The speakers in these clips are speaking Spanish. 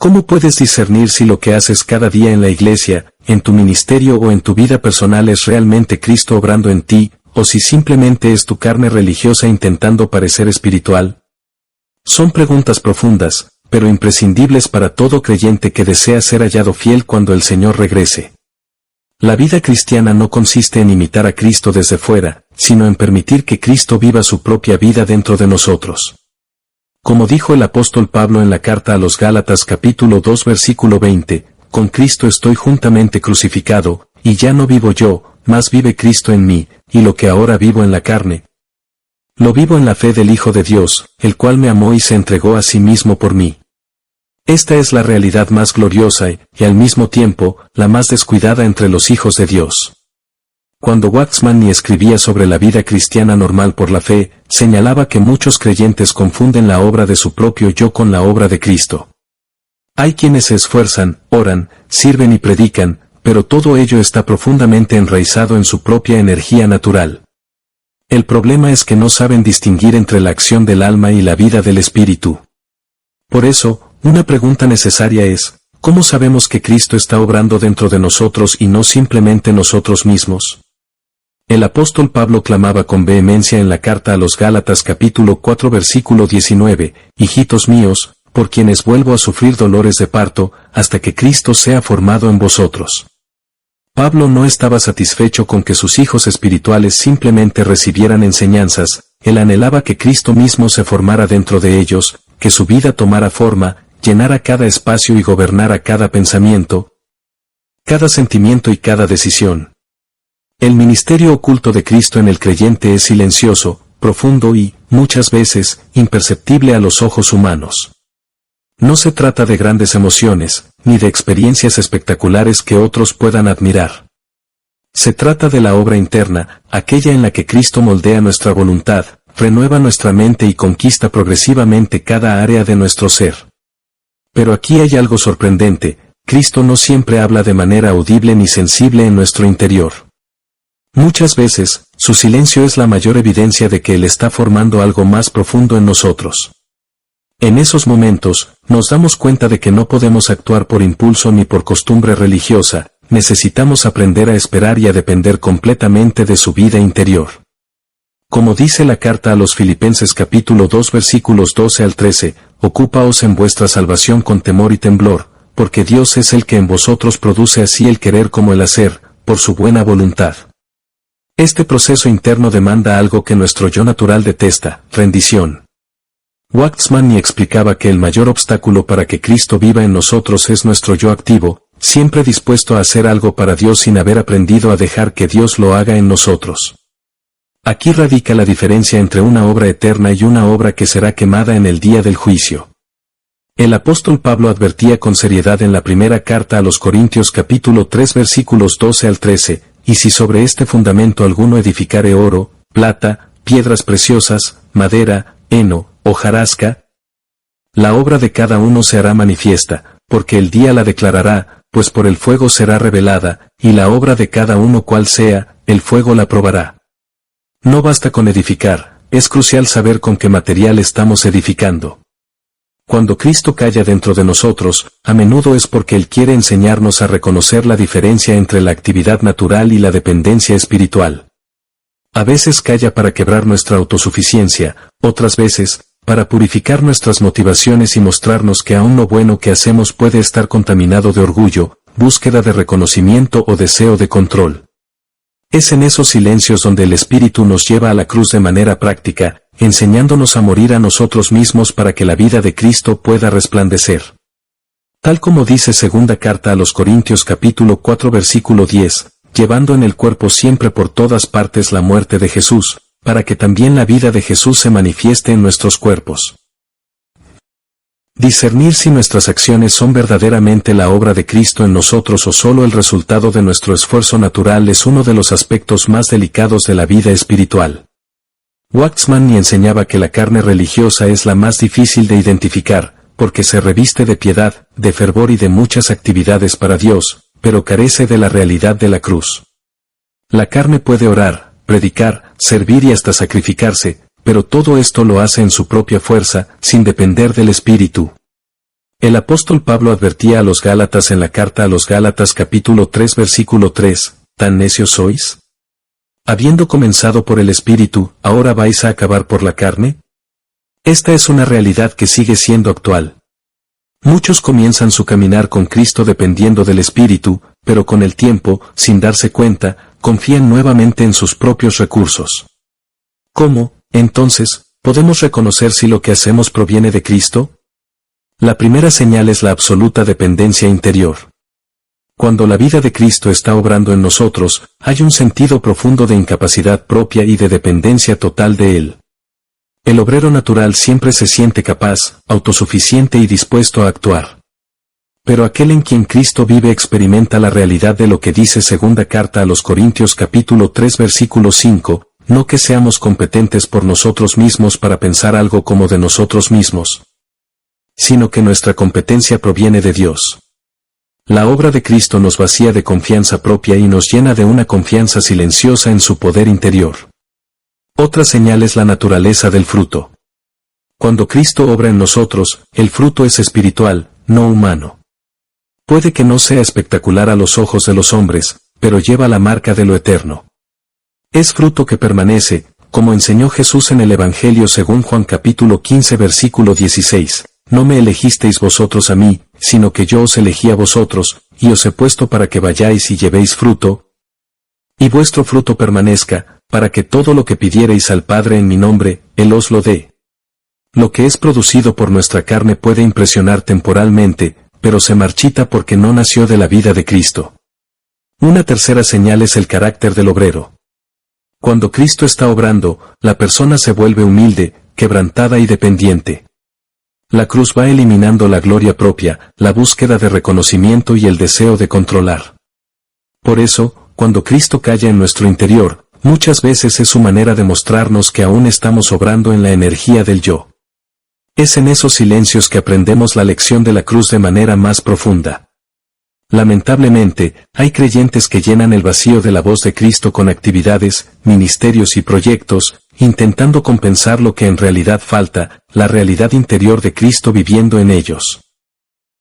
¿Cómo puedes discernir si lo que haces cada día en la iglesia, en tu ministerio o en tu vida personal es realmente Cristo obrando en ti, o si simplemente es tu carne religiosa intentando parecer espiritual? Son preguntas profundas, pero imprescindibles para todo creyente que desea ser hallado fiel cuando el Señor regrese. La vida cristiana no consiste en imitar a Cristo desde fuera, sino en permitir que Cristo viva su propia vida dentro de nosotros. Como dijo el apóstol Pablo en la carta a los Gálatas capítulo 2 versículo 20, con Cristo estoy juntamente crucificado, y ya no vivo yo, mas vive Cristo en mí, y lo que ahora vivo en la carne, lo vivo en la fe del Hijo de Dios, el cual me amó y se entregó a sí mismo por mí. Esta es la realidad más gloriosa y al mismo tiempo, la más descuidada entre los hijos de Dios. Cuando Waxman escribía sobre la vida cristiana normal por la fe, señalaba que muchos creyentes confunden la obra de su propio yo con la obra de Cristo. Hay quienes se esfuerzan, oran, sirven y predican, pero todo ello está profundamente enraizado en su propia energía natural. El problema es que no saben distinguir entre la acción del alma y la vida del espíritu. Por eso, una pregunta necesaria es, ¿cómo sabemos que Cristo está obrando dentro de nosotros y no simplemente nosotros mismos? El apóstol Pablo clamaba con vehemencia en la carta a los Gálatas capítulo 4 versículo 19, «Hijitos míos, por quienes vuelvo a sufrir dolores de parto, hasta que Cristo sea formado en vosotros». Pablo no estaba satisfecho con que sus hijos espirituales simplemente recibieran enseñanzas, él anhelaba que Cristo mismo se formara dentro de ellos, que su vida tomara forma, llenara cada espacio y gobernara cada pensamiento, cada sentimiento y cada decisión. El ministerio oculto de Cristo en el creyente es silencioso, profundo y, muchas veces, imperceptible a los ojos humanos. No se trata de grandes emociones, ni de experiencias espectaculares que otros puedan admirar. Se trata de la obra interna, aquella en la que Cristo moldea nuestra voluntad, renueva nuestra mente y conquista progresivamente cada área de nuestro ser. Pero aquí hay algo sorprendente, Cristo no siempre habla de manera audible ni sensible en nuestro interior. Muchas veces, su silencio es la mayor evidencia de que Él está formando algo más profundo en nosotros. En esos momentos, nos damos cuenta de que no podemos actuar por impulso ni por costumbre religiosa, necesitamos aprender a esperar y a depender completamente de su vida interior. Como dice la carta a los Filipenses capítulo 2 versículos 12 al 13, «Ocúpaos en vuestra salvación con temor y temblor, porque Dios es el que en vosotros produce así el querer como el hacer, por su buena voluntad». Este proceso interno demanda algo que nuestro yo natural detesta, rendición. Waxman explicaba que el mayor obstáculo para que Cristo viva en nosotros es nuestro yo activo, siempre dispuesto a hacer algo para Dios sin haber aprendido a dejar que Dios lo haga en nosotros. Aquí radica la diferencia entre una obra eterna y una obra que será quemada en el día del juicio. El apóstol Pablo advertía con seriedad en la primera carta a los Corintios capítulo 3 versículos 12 al 13, «Y si sobre este fundamento alguno edificare oro, plata, piedras preciosas, madera, heno, hojarasca, la obra de cada uno se hará manifiesta, porque el día la declarará, pues por el fuego será revelada, y la obra de cada uno cual sea, el fuego la probará». No basta con edificar, es crucial saber con qué material estamos edificando. Cuando Cristo calla dentro de nosotros, a menudo es porque Él quiere enseñarnos a reconocer la diferencia entre la actividad natural y la dependencia espiritual. A veces calla para quebrar nuestra autosuficiencia, otras veces, para purificar nuestras motivaciones y mostrarnos que aún lo bueno que hacemos puede estar contaminado de orgullo, búsqueda de reconocimiento o deseo de control. Es en esos silencios donde el Espíritu nos lleva a la cruz de manera práctica, enseñándonos a morir a nosotros mismos para que la vida de Cristo pueda resplandecer. Tal como dice segunda carta a los Corintios capítulo 4 versículo 10, llevando en el cuerpo siempre por todas partes la muerte de Jesús, para que también la vida de Jesús se manifieste en nuestros cuerpos. Discernir si nuestras acciones son verdaderamente la obra de Cristo en nosotros o solo el resultado de nuestro esfuerzo natural es uno de los aspectos más delicados de la vida espiritual. Waxman enseñaba que la carne religiosa es la más difícil de identificar, porque se reviste de piedad, de fervor y de muchas actividades para Dios, pero carece de la realidad de la cruz. La carne puede orar, predicar, servir y hasta sacrificarse, pero todo esto lo hace en su propia fuerza, sin depender del Espíritu. El apóstol Pablo advertía a los Gálatas en la carta a los Gálatas capítulo 3 versículo 3, ¿tan necios sois? Habiendo comenzado por el Espíritu, ¿ahora vais a acabar por la carne? Esta es una realidad que sigue siendo actual. Muchos comienzan su caminar con Cristo dependiendo del Espíritu, pero con el tiempo, sin darse cuenta, confían nuevamente en sus propios recursos. ¿Cómo, entonces, podemos reconocer si lo que hacemos proviene de Cristo? La primera señal es la absoluta dependencia interior. Cuando la vida de Cristo está obrando en nosotros, hay un sentido profundo de incapacidad propia y de dependencia total de Él. El obrero natural siempre se siente capaz, autosuficiente y dispuesto a actuar. Pero aquel en quien Cristo vive experimenta la realidad de lo que dice segunda carta a los Corintios capítulo 3 versículo 5, no que seamos competentes por nosotros mismos para pensar algo como de nosotros mismos, sino que nuestra competencia proviene de Dios. La obra de Cristo nos vacía de confianza propia y nos llena de una confianza silenciosa en su poder interior. Otra señal es la naturaleza del fruto. Cuando Cristo obra en nosotros, el fruto es espiritual, no humano. Puede que no sea espectacular a los ojos de los hombres, pero lleva la marca de lo eterno. Es fruto que permanece, como enseñó Jesús en el Evangelio según Juan capítulo 15 versículo 16. No me elegisteis vosotros a mí, sino que yo os elegí a vosotros, y os he puesto para que vayáis y llevéis fruto, y vuestro fruto permanezca, para que todo lo que pidiereis al Padre en mi nombre, Él os lo dé. Lo que es producido por nuestra carne puede impresionar temporalmente, pero se marchita porque no nació de la vida de Cristo. Una tercera señal es el carácter del obrero. Cuando Cristo está obrando, la persona se vuelve humilde, quebrantada y dependiente. La cruz va eliminando la gloria propia, la búsqueda de reconocimiento y el deseo de controlar. Por eso, cuando Cristo calla en nuestro interior, muchas veces es su manera de mostrarnos que aún estamos obrando en la energía del yo. Es en esos silencios que aprendemos la lección de la cruz de manera más profunda. Lamentablemente, hay creyentes que llenan el vacío de la voz de Cristo con actividades, ministerios y proyectos, intentando compensar lo que en realidad falta, la realidad interior de Cristo viviendo en ellos.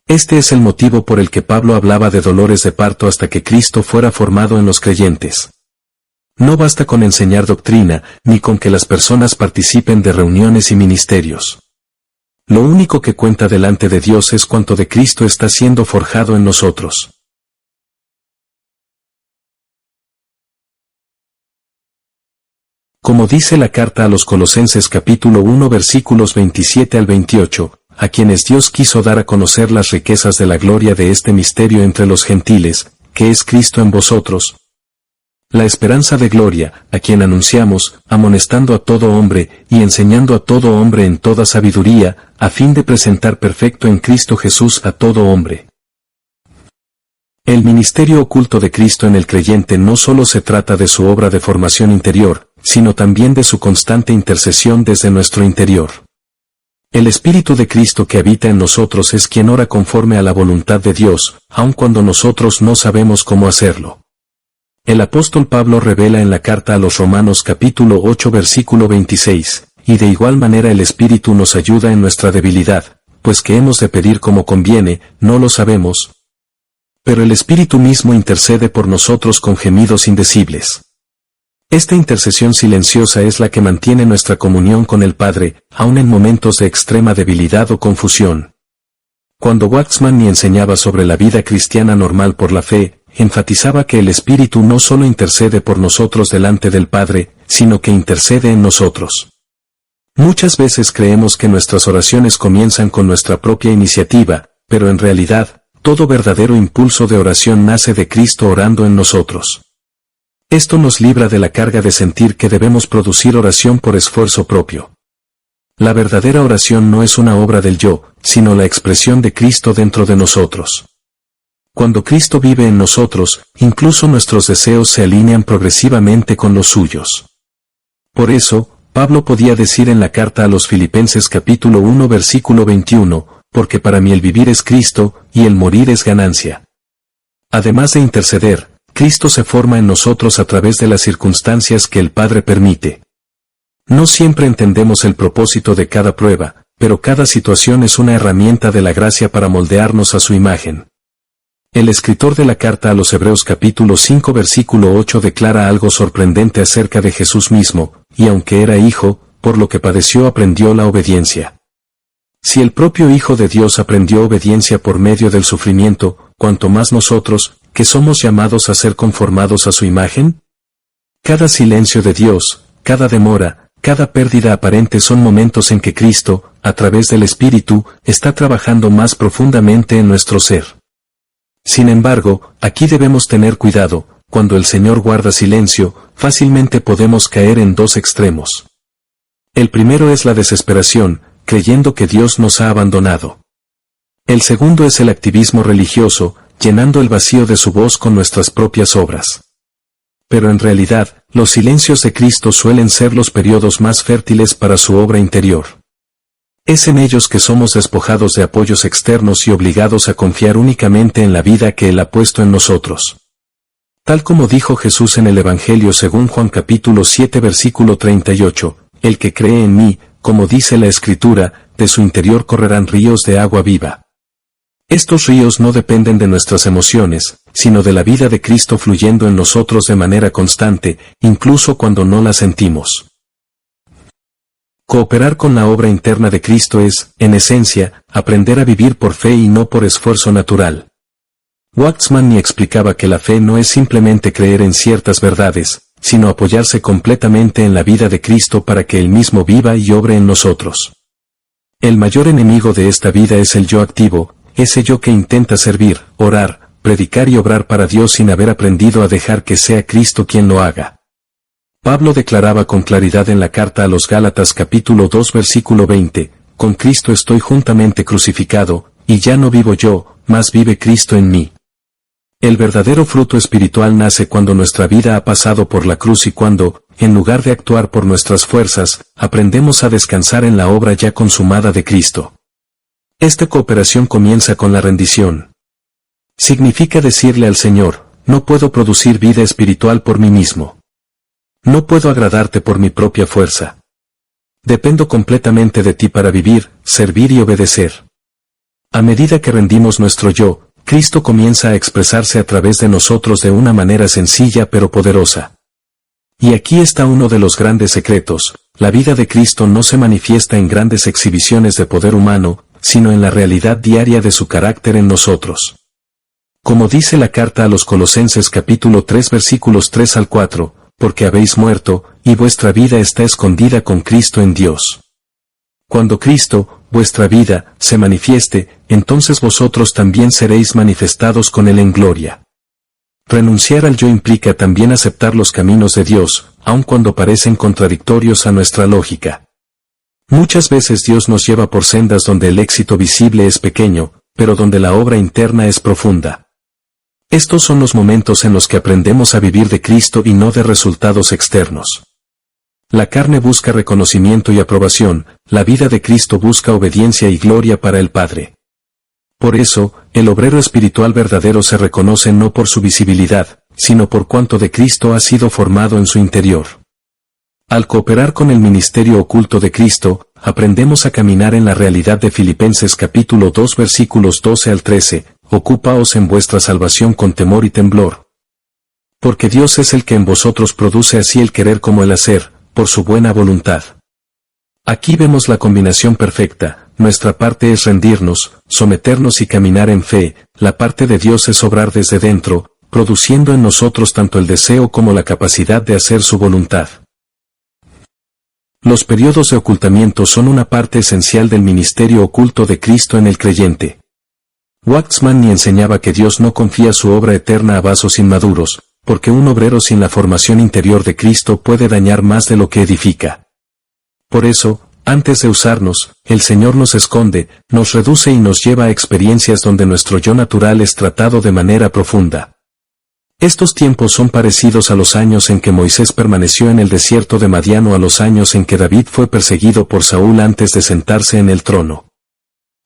Este es el motivo por el que Pablo hablaba de dolores de parto hasta que Cristo fuera formado en los creyentes. No basta con enseñar doctrina, ni con que las personas participen de reuniones y ministerios. Lo único que cuenta delante de Dios es cuánto de Cristo está siendo forjado en nosotros. Como dice la carta a los Colosenses capítulo 1 versículos 27 al 28, a quienes Dios quiso dar a conocer las riquezas de la gloria de este misterio entre los gentiles, que es Cristo en vosotros, la esperanza de gloria, a quien anunciamos, amonestando a todo hombre, y enseñando a todo hombre en toda sabiduría, a fin de presentar perfecto en Cristo Jesús a todo hombre. El ministerio oculto de Cristo en el creyente no solo se trata de su obra de formación interior, sino también de su constante intercesión desde nuestro interior. El Espíritu de Cristo que habita en nosotros es quien ora conforme a la voluntad de Dios, aun cuando nosotros no sabemos cómo hacerlo. El apóstol Pablo revela en la carta a los Romanos capítulo 8 versículo 26, y de igual manera el Espíritu nos ayuda en nuestra debilidad, pues que hemos de pedir como conviene, no lo sabemos. Pero el Espíritu mismo intercede por nosotros con gemidos indecibles. Esta intercesión silenciosa es la que mantiene nuestra comunión con el Padre, aun en momentos de extrema debilidad o confusión. Cuando Waxman enseñaba sobre la vida cristiana normal por la fe, enfatizaba que el Espíritu no solo intercede por nosotros delante del Padre, sino que intercede en nosotros. Muchas veces creemos que nuestras oraciones comienzan con nuestra propia iniciativa, pero en realidad, todo verdadero impulso de oración nace de Cristo orando en nosotros. Esto nos libra de la carga de sentir que debemos producir oración por esfuerzo propio. La verdadera oración no es una obra del yo, sino la expresión de Cristo dentro de nosotros. Cuando Cristo vive en nosotros, incluso nuestros deseos se alinean progresivamente con los suyos. Por eso, Pablo podía decir en la carta a los Filipenses capítulo 1 versículo 21, porque para mí el vivir es Cristo, y el morir es ganancia. Además de interceder, Cristo se forma en nosotros a través de las circunstancias que el Padre permite. No siempre entendemos el propósito de cada prueba, pero cada situación es una herramienta de la gracia para moldearnos a su imagen. El escritor de la carta a los Hebreos capítulo 5 versículo 8 declara algo sorprendente acerca de Jesús mismo, y aunque era hijo, por lo que padeció aprendió la obediencia. Si el propio Hijo de Dios aprendió obediencia por medio del sufrimiento, ¿cuánto más nosotros, que somos llamados a ser conformados a su imagen? Cada silencio de Dios, cada demora, cada pérdida aparente son momentos en que Cristo, a través del Espíritu, está trabajando más profundamente en nuestro ser. Sin embargo, aquí debemos tener cuidado, cuando el Señor guarda silencio, fácilmente podemos caer en dos extremos. El primero es la desesperación, creyendo que Dios nos ha abandonado. El segundo es el activismo religioso, llenando el vacío de su voz con nuestras propias obras. Pero en realidad, los silencios de Cristo suelen ser los periodos más fértiles para su obra interior. Es en ellos que somos despojados de apoyos externos y obligados a confiar únicamente en la vida que Él ha puesto en nosotros. Tal como dijo Jesús en el Evangelio según Juan capítulo 7 versículo 38, el que cree en mí, como dice la Escritura, de su interior correrán ríos de agua viva. Estos ríos no dependen de nuestras emociones, sino de la vida de Cristo fluyendo en nosotros de manera constante, incluso cuando no la sentimos. Cooperar con la obra interna de Cristo es, en esencia, aprender a vivir por fe y no por esfuerzo natural. Waxman explicaba que la fe no es simplemente creer en ciertas verdades, sino apoyarse completamente en la vida de Cristo para que Él mismo viva y obre en nosotros. El mayor enemigo de esta vida es el yo activo, ese yo que intenta servir, orar, predicar y obrar para Dios sin haber aprendido a dejar que sea Cristo quien lo haga. Pablo declaraba con claridad en la carta a los Gálatas capítulo 2 versículo 20, con Cristo estoy juntamente crucificado, y ya no vivo yo, mas vive Cristo en mí. El verdadero fruto espiritual nace cuando nuestra vida ha pasado por la cruz y cuando, en lugar de actuar por nuestras fuerzas, aprendemos a descansar en la obra ya consumada de Cristo. Esta cooperación comienza con la rendición. Significa decirle al Señor, no puedo producir vida espiritual por mí mismo. No puedo agradarte por mi propia fuerza. Dependo completamente de ti para vivir, servir y obedecer. A medida que rendimos nuestro yo, Cristo comienza a expresarse a través de nosotros de una manera sencilla pero poderosa. Y aquí está uno de los grandes secretos, la vida de Cristo no se manifiesta en grandes exhibiciones de poder humano, sino en la realidad diaria de su carácter en nosotros. Como dice la carta a los Colosenses capítulo 3 versículos 3 al 4, porque habéis muerto, y vuestra vida está escondida con Cristo en Dios. Cuando Cristo, vuestra vida, se manifieste, entonces vosotros también seréis manifestados con Él en gloria. Renunciar al yo implica también aceptar los caminos de Dios, aun cuando parecen contradictorios a nuestra lógica. Muchas veces Dios nos lleva por sendas donde el éxito visible es pequeño, pero donde la obra interna es profunda. Estos son los momentos en los que aprendemos a vivir de Cristo y no de resultados externos. La carne busca reconocimiento y aprobación, la vida de Cristo busca obediencia y gloria para el Padre. Por eso, el obrero espiritual verdadero se reconoce no por su visibilidad, sino por cuanto de Cristo ha sido formado en su interior. Al cooperar con el ministerio oculto de Cristo, aprendemos a caminar en la realidad de Filipenses capítulo 2 versículos 12 al 13, ocupaos en vuestra salvación con temor y temblor. Porque Dios es el que en vosotros produce así el querer como el hacer, por su buena voluntad. Aquí vemos la combinación perfecta, nuestra parte es rendirnos, someternos y caminar en fe, la parte de Dios es obrar desde dentro, produciendo en nosotros tanto el deseo como la capacidad de hacer su voluntad. Los periodos de ocultamiento son una parte esencial del ministerio oculto de Cristo en el creyente. Waxman enseñaba que Dios no confía su obra eterna a vasos inmaduros, porque un obrero sin la formación interior de Cristo puede dañar más de lo que edifica. Por eso, antes de usarnos, el Señor nos esconde, nos reduce y nos lleva a experiencias donde nuestro yo natural es tratado de manera profunda. Estos tiempos son parecidos a los años en que Moisés permaneció en el desierto de Madián o a los años en que David fue perseguido por Saúl antes de sentarse en el trono.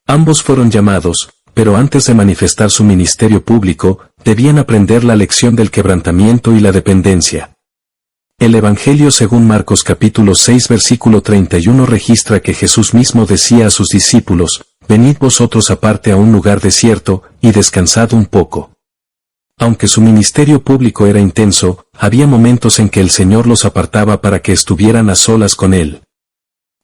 Ambos fueron llamados, pero antes de manifestar su ministerio público, debían aprender la lección del quebrantamiento y la dependencia. El Evangelio según Marcos capítulo 6 versículo 31 registra que Jesús mismo decía a sus discípulos: «Venid vosotros aparte a un lugar desierto, y descansad un poco». Aunque su ministerio público era intenso, había momentos en que el Señor los apartaba para que estuvieran a solas con Él.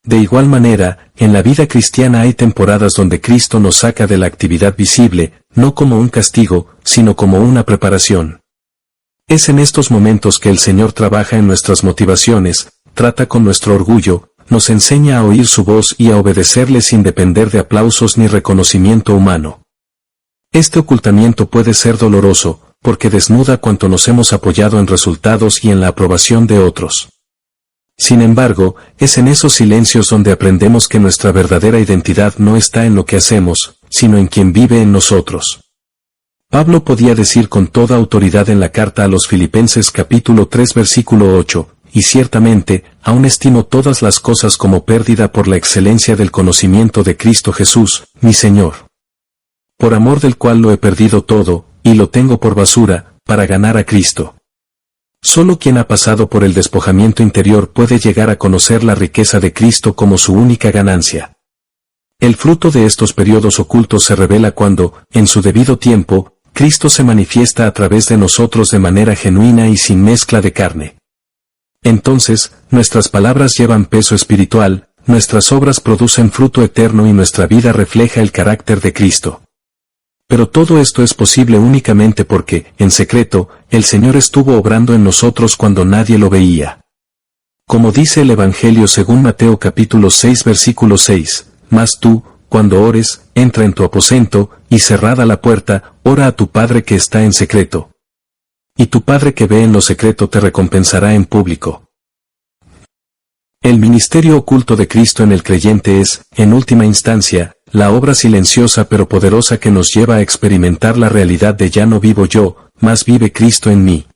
De igual manera, en la vida cristiana hay temporadas donde Cristo nos saca de la actividad visible, no como un castigo, sino como una preparación. Es en estos momentos que el Señor trabaja en nuestras motivaciones, trata con nuestro orgullo, nos enseña a oír su voz y a obedecerle sin depender de aplausos ni reconocimiento humano. Este ocultamiento puede ser doloroso, porque desnuda cuanto nos hemos apoyado en resultados y en la aprobación de otros. Sin embargo, es en esos silencios donde aprendemos que nuestra verdadera identidad no está en lo que hacemos, sino en quien vive en nosotros. Pablo podía decir con toda autoridad en la carta a los Filipenses capítulo 3 versículo 8, «Y ciertamente, aún estimo todas las cosas como pérdida por la excelencia del conocimiento de Cristo Jesús, mi Señor. Por amor del cual lo he perdido todo, y lo tengo por basura, para ganar a Cristo». Solo quien ha pasado por el despojamiento interior puede llegar a conocer la riqueza de Cristo como su única ganancia. El fruto de estos periodos ocultos se revela cuando, en su debido tiempo, Cristo se manifiesta a través de nosotros de manera genuina y sin mezcla de carne. Entonces, nuestras palabras llevan peso espiritual, nuestras obras producen fruto eterno y nuestra vida refleja el carácter de Cristo. Pero todo esto es posible únicamente porque, en secreto, el Señor estuvo obrando en nosotros cuando nadie lo veía. Como dice el Evangelio según Mateo capítulo 6 versículo 6, «Mas tú, cuando ores, entra en tu aposento, y cerrada la puerta, ora a tu Padre que está en secreto. Y tu Padre que ve en lo secreto te recompensará en público». El ministerio oculto de Cristo en el creyente es, en última instancia, la obra silenciosa pero poderosa que nos lleva a experimentar la realidad de ya no vivo yo, mas vive Cristo en mí.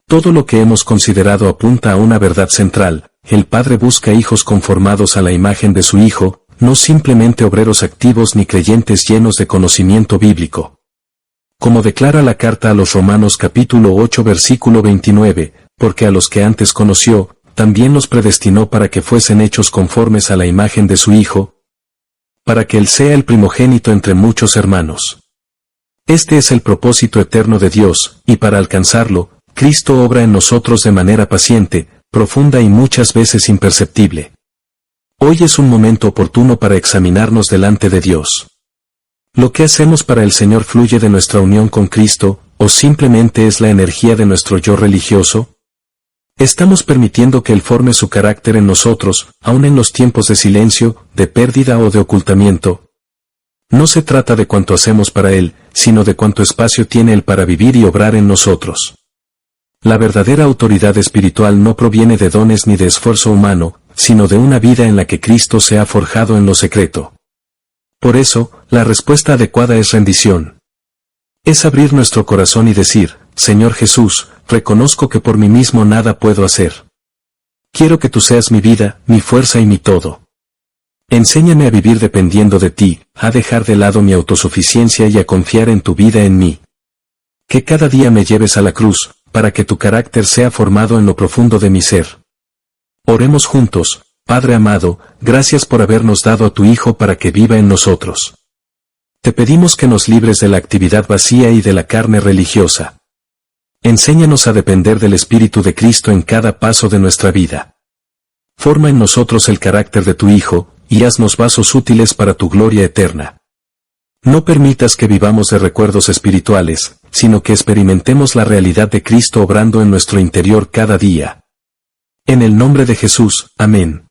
Todo lo que hemos considerado apunta a una verdad central: el Padre busca hijos conformados a la imagen de su Hijo, no simplemente obreros activos ni creyentes llenos de conocimiento bíblico. Como declara la carta a los Romanos capítulo 8 versículo 29, «Porque a los que antes conoció, también los predestinó para que fuesen hechos conformes a la imagen de su Hijo, para que Él sea el primogénito entre muchos hermanos». Este es el propósito eterno de Dios, y para alcanzarlo, Cristo obra en nosotros de manera paciente, profunda y muchas veces imperceptible. Hoy es un momento oportuno para examinarnos delante de Dios. ¿Lo que hacemos para el Señor fluye de nuestra unión con Cristo, o simplemente es la energía de nuestro yo religioso? ¿Estamos permitiendo que Él forme su carácter en nosotros, aun en los tiempos de silencio, de pérdida o de ocultamiento? No se trata de cuánto hacemos para Él, sino de cuánto espacio tiene Él para vivir y obrar en nosotros. La verdadera autoridad espiritual no proviene de dones ni de esfuerzo humano, sino de una vida en la que Cristo se ha forjado en lo secreto. Por eso, la respuesta adecuada es rendición. Es abrir nuestro corazón y decir: «Señor Jesús, reconozco que por mí mismo nada puedo hacer. Quiero que tú seas mi vida, mi fuerza y mi todo. Enséñame a vivir dependiendo de ti, a dejar de lado mi autosuficiencia y a confiar en tu vida en mí. Que cada día me lleves a la cruz, para que tu carácter sea formado en lo profundo de mi ser». Oremos juntos. Padre amado, gracias por habernos dado a tu Hijo para que viva en nosotros. Te pedimos que nos libres de la actividad vacía y de la carne religiosa. Enséñanos a depender del Espíritu de Cristo en cada paso de nuestra vida. Forma en nosotros el carácter de tu Hijo, y haznos vasos útiles para tu gloria eterna. No permitas que vivamos de recuerdos espirituales, sino que experimentemos la realidad de Cristo obrando en nuestro interior cada día. En el nombre de Jesús, amén.